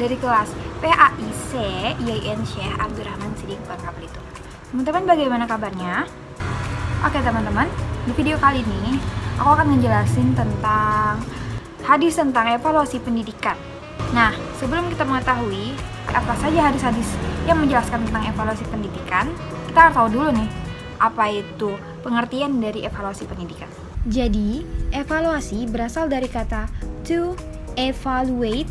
dari kelas PAIC IAIN Syekh Abdurrahman Siddiq Bangka Belitung. Teman-teman bagaimana kabarnya? Oke teman-teman, di video kali ini aku akan ngejelasin tentang hadis tentang evaluasi pendidikan. Nah, sebelum kita mengetahui apa saja hadis-hadis yang menjelaskan tentang evaluasi pendidikan, kita harus tahu dulu nih, apa itu pengertian dari evaluasi pendidikan. Jadi, evaluasi berasal dari kata to evaluate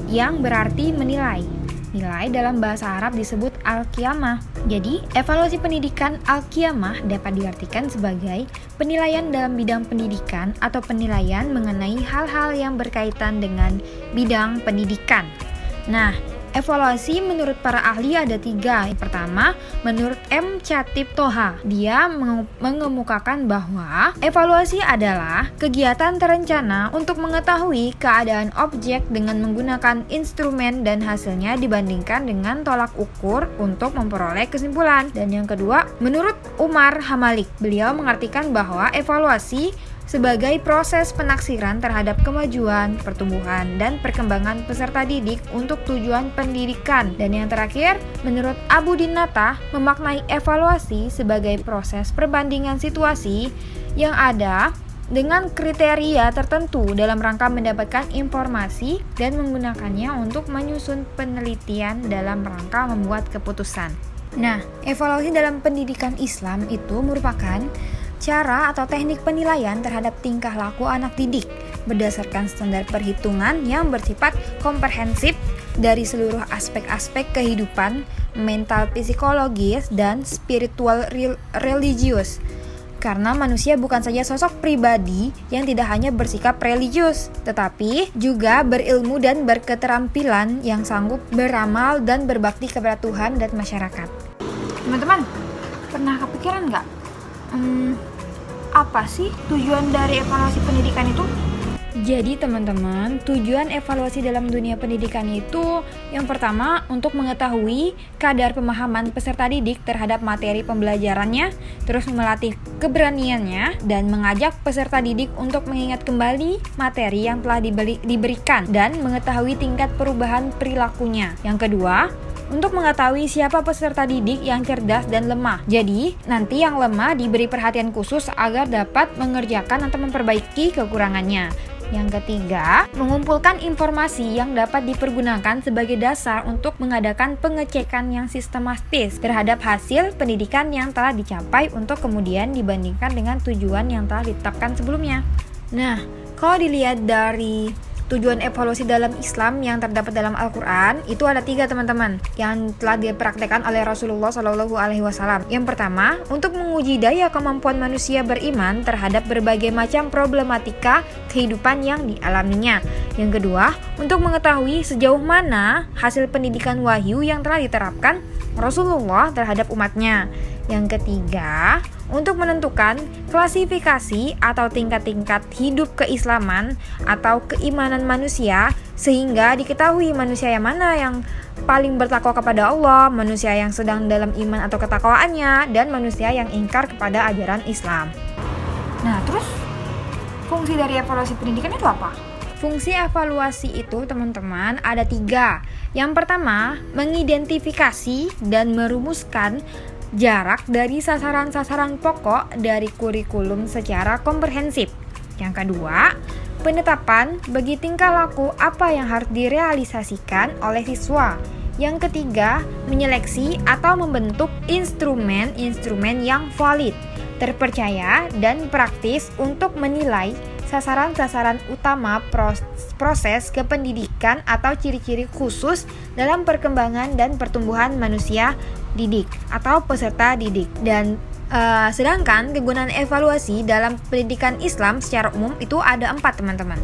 yang berarti menilai. Nilai dalam bahasa Arab disebut al-qiyamah. Jadi, evaluasi pendidikan al-qiyamah dapat diartikan sebagai penilaian dalam bidang pendidikan atau penilaian mengenai hal-hal yang berkaitan dengan bidang pendidikan. Nah, evaluasi menurut para ahli ada 3. Yang pertama, menurut M. Chatib Toha, dia mengemukakan bahwa evaluasi adalah kegiatan terencana untuk mengetahui keadaan objek dengan menggunakan instrumen dan hasilnya dibandingkan dengan tolak ukur untuk memperoleh kesimpulan. Dan yang kedua, menurut Umar Hamalik, beliau mengartikan bahwa evaluasi sebagai proses penaksiran terhadap kemajuan, pertumbuhan, dan perkembangan peserta didik untuk tujuan pendidikan. Dan yang terakhir, menurut Abu Dinata, memaknai evaluasi sebagai proses perbandingan situasi yang ada dengan kriteria tertentu dalam rangka mendapatkan informasi dan menggunakannya untuk menyusun penelitian dalam rangka membuat keputusan. Nah, evaluasi dalam pendidikan Islam itu merupakan cara atau teknik penilaian terhadap tingkah laku anak didik berdasarkan standar perhitungan yang bersifat komprehensif dari seluruh aspek-aspek kehidupan mental, psikologis, dan spiritual religius. Karena manusia bukan saja sosok pribadi yang tidak hanya bersikap religius, tetapi juga berilmu dan berketerampilan yang sanggup beramal dan berbakti kepada Tuhan dan masyarakat. Teman-teman, pernah kepikiran nggak? Apa sih tujuan dari evaluasi pendidikan itu? Jadi teman-teman, tujuan evaluasi dalam dunia pendidikan itu yang pertama untuk mengetahui kadar pemahaman peserta didik terhadap materi pembelajarannya, terus melatih keberaniannya dan mengajak peserta didik untuk mengingat kembali materi yang telah diberikan dan mengetahui tingkat perubahan perilakunya. Yang kedua, untuk mengetahui siapa peserta didik yang cerdas dan lemah. Jadi, nanti yang lemah diberi perhatian khusus agar dapat mengerjakan atau memperbaiki kekurangannya. Yang ketiga, mengumpulkan informasi yang dapat dipergunakan sebagai dasar untuk mengadakan pengecekan yang sistematis terhadap hasil pendidikan yang telah dicapai untuk kemudian dibandingkan dengan tujuan yang telah ditetapkan sebelumnya. Nah, kalau dilihat dari tujuan evaluasi dalam Islam yang terdapat dalam Al-Quran, itu ada 3 teman-teman yang telah dipraktekkan oleh Rasulullah SAW. Yang pertama, untuk menguji daya kemampuan manusia beriman terhadap berbagai macam problematika kehidupan yang dialaminya. Yang kedua, untuk mengetahui sejauh mana hasil pendidikan wahyu yang telah diterapkan Rasulullah terhadap umatnya. Yang ketiga, untuk menentukan klasifikasi atau tingkat-tingkat hidup keislaman atau keimanan manusia sehingga diketahui manusia yang mana yang paling bertakwa kepada Allah, manusia yang sedang dalam iman atau ketakwaannya, dan manusia yang ingkar kepada ajaran Islam. Nah, terus fungsi dari evaluasi pendidikan itu apa? Fungsi evaluasi itu teman-teman ada 3. Yang pertama, mengidentifikasi dan merumuskan jarak dari sasaran-sasaran pokok dari kurikulum secara komprehensif. Yang kedua, penetapan bagi tingkah laku apa yang harus direalisasikan oleh siswa. Yang ketiga, menyeleksi atau membentuk instrumen-instrumen yang valid, terpercaya, dan praktis untuk menilai sasaran-sasaran utama proses kependidikan atau ciri-ciri khusus dalam perkembangan dan pertumbuhan manusia didik atau peserta didik. Dan sedangkan kegunaan evaluasi dalam pendidikan Islam secara umum itu ada 4 teman-teman.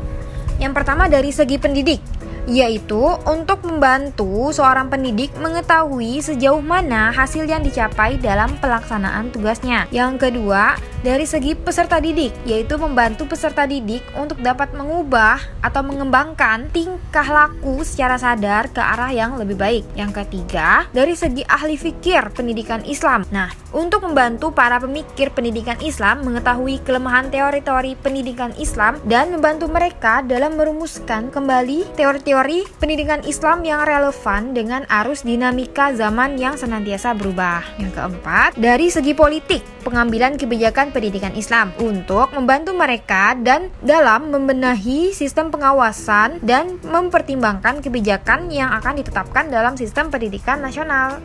Yang pertama dari segi pendidik, yaitu untuk membantu seorang pendidik mengetahui sejauh mana hasil yang dicapai dalam pelaksanaan tugasnya. Yang kedua, dari segi peserta didik, yaitu membantu peserta didik untuk dapat mengubah atau mengembangkan tingkah laku secara sadar ke arah yang lebih baik. Yang ketiga, dari segi ahli fikir pendidikan Islam. Nah, untuk membantu para pemikir pendidikan Islam mengetahui kelemahan teori-teori pendidikan Islam dan membantu mereka dalam merumuskan kembali teori-teori teori pendidikan Islam yang relevan dengan arus dinamika zaman yang senantiasa berubah. Yang keempat, dari segi politik, pengambilan kebijakan pendidikan Islam untuk membantu mereka dan dalam membenahi sistem pengawasan dan mempertimbangkan kebijakan yang akan ditetapkan dalam sistem pendidikan nasional.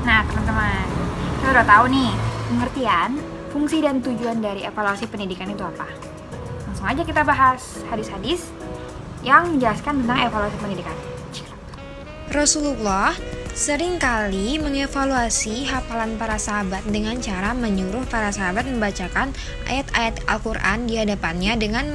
Nah, teman-teman, kita udah tahu nih pengertian, fungsi dan tujuan dari evaluasi pendidikan itu apa. Langsung aja kita bahas hadis-hadis yang menjelaskan tentang evaluasi pendidikan. Rasulullah seringkali mengevaluasi hafalan para sahabat dengan cara menyuruh para sahabat membacakan ayat-ayat Al-Quran di hadapannya dengan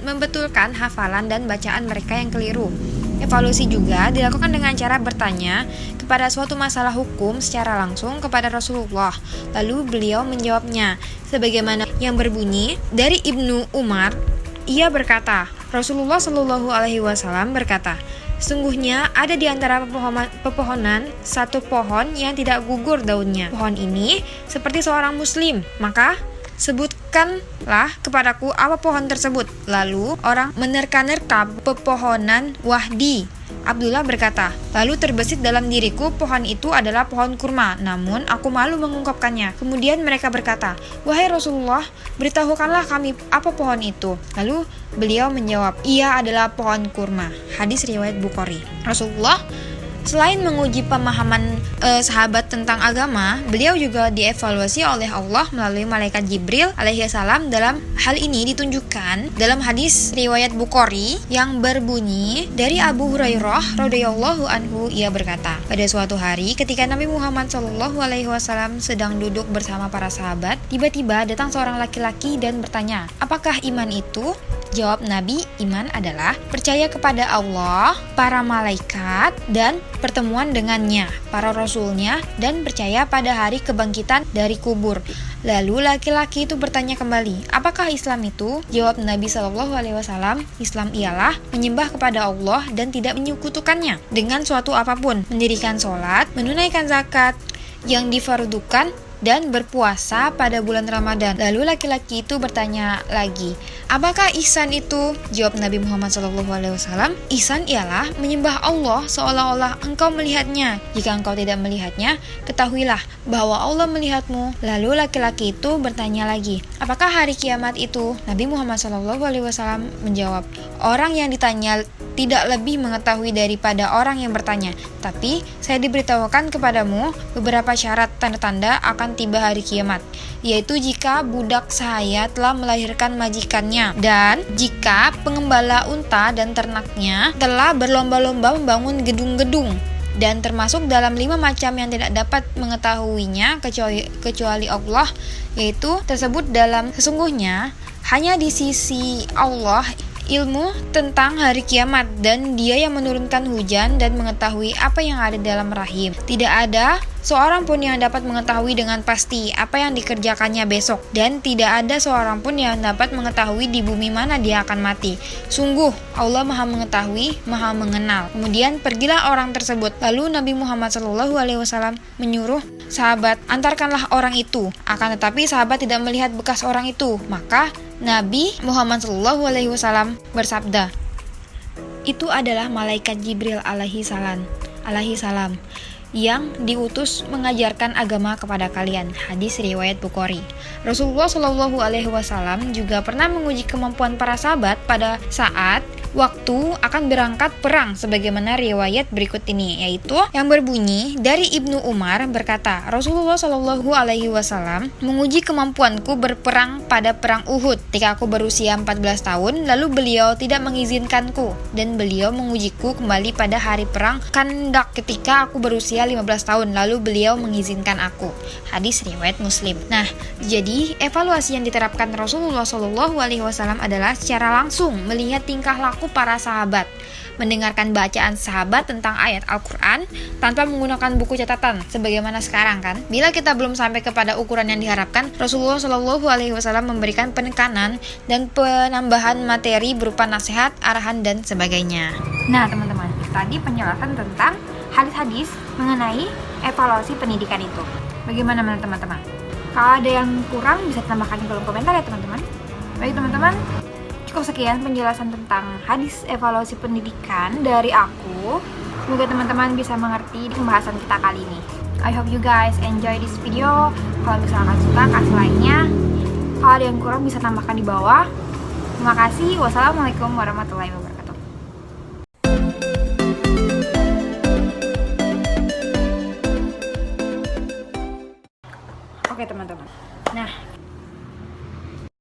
membetulkan hafalan dan bacaan mereka yang keliru. Evaluasi juga dilakukan dengan cara bertanya kepada suatu masalah hukum secara langsung kepada Rasulullah, lalu beliau menjawabnya, sebagaimana yang berbunyi dari Ibnu Umar. Ia berkata, Rasulullah Shallallahu Alaihi Wasallam berkata, sungguhnya ada di antara pepohonan satu pohon yang tidak gugur daunnya. Pohon ini seperti seorang muslim, maka sebutkanlah kepadaku apa pohon tersebut. Lalu orang menerka-nerka pepohonan Wahdi. Abdullah berkata, lalu terbesit dalam diriku pohon itu adalah pohon kurma, namun aku malu mengungkapkannya. Kemudian mereka berkata, wahai Rasulullah, beritahukanlah kami apa pohon itu. Lalu beliau menjawab, ia adalah pohon kurma. Hadis riwayat Bukhari. Rasulullah selain menguji pemahaman sahabat tentang agama, beliau juga dievaluasi oleh Allah melalui malaikat Jibril alaihissalam. Dalam hal ini ditunjukkan dalam hadis riwayat Bukhari yang berbunyi dari Abu Hurairah radhiyallahu anhu, ia berkata, pada suatu hari ketika Nabi Muhammad SAW sedang duduk bersama para sahabat, tiba-tiba datang seorang laki-laki dan bertanya, apakah iman itu? Jawab Nabi, iman adalah percaya kepada Allah, para malaikat, dan pertemuan dengannya, para rasulnya, dan percaya pada hari kebangkitan dari kubur. Lalu laki-laki itu bertanya kembali, apakah Islam itu? Jawab Nabi SAW, Islam ialah menyembah kepada Allah dan tidak menyekutukannya dengan suatu apapun, mendirikan sholat, menunaikan zakat yang difardukan, dan berpuasa pada bulan Ramadan. Lalu laki-laki itu bertanya lagi, apakah ihsan itu? Jawab Nabi Muhammad SAW, ihsan ialah menyembah Allah seolah-olah engkau melihatnya. Jika engkau tidak melihatnya, ketahuilah bahwa Allah melihatmu. Lalu laki-laki itu bertanya lagi, apakah hari kiamat itu? Nabi Muhammad SAW menjawab, orang yang ditanya tidak lebih mengetahui daripada orang yang bertanya. Tapi saya diberitahukan kepadamu beberapa syarat tanda-tanda akan tiba hari kiamat, yaitu jika budak sahaya telah melahirkan majikannya, dan jika pengembala unta dan ternaknya telah berlomba-lomba membangun gedung-gedung, dan termasuk dalam 5 macam yang tidak dapat mengetahuinya kecuali Allah, yaitu tersebut dalam sesungguhnya hanya di sisi Allah ilmu tentang hari kiamat, dan Dia yang menurunkan hujan dan mengetahui apa yang ada dalam rahim. Tidak ada seorang pun yang dapat mengetahui dengan pasti apa yang dikerjakannya besok, dan tidak ada seorang pun yang dapat mengetahui di bumi mana dia akan mati. Sungguh Allah Maha mengetahui, Maha mengenal. Kemudian pergilah orang tersebut. Lalu Nabi Muhammad SAW menyuruh sahabat, antarkanlah orang itu. Akan tetapi sahabat tidak melihat bekas orang itu. Maka Nabi Muhammad SAW bersabda, itu adalah malaikat Jibril alaihi salam yang diutus mengajarkan agama kepada kalian. Hadis riwayat Bukhari. Rasulullah SAW juga pernah menguji kemampuan para sahabat pada saat waktu akan berangkat perang, sebagaimana riwayat berikut ini, yaitu yang berbunyi dari Ibnu Umar berkata, Rasulullah SAW menguji kemampuanku berperang pada perang Uhud ketika aku berusia 14 tahun, lalu beliau tidak mengizinkanku, dan beliau mengujiku kembali pada hari perang Khandaq ketika aku berusia 15 tahun, lalu beliau mengizinkan aku. Hadis riwayat Muslim. Nah, jadi evaluasi yang diterapkan Rasulullah SAW adalah secara langsung melihat tingkah laku para sahabat, mendengarkan bacaan sahabat tentang ayat Al-Quran tanpa menggunakan buku catatan sebagaimana sekarang kan. Bila kita belum sampai kepada ukuran yang diharapkan, Rasulullah SAW memberikan penekanan dan penambahan materi berupa nasihat, arahan, dan sebagainya. Nah teman-teman, tadi penjelasan tentang hadis-hadis mengenai evaluasi pendidikan itu. Bagaimana menurut teman-teman? Kalau ada yang kurang bisa ditambahkan di kolom komentar ya teman-teman. Baik teman-teman, Cukup sekian penjelasan tentang hadis evaluasi pendidikan dari aku. Semoga teman-teman bisa mengerti di pembahasan kita kali ini. I hope you guys enjoy this video. Kalau misalkan suka, kasih like-nya. Kalau ada yang kurang bisa tambahkan di bawah. Terima kasih. Wassalamualaikum warahmatullahi wabarakatuh. Oke teman-teman,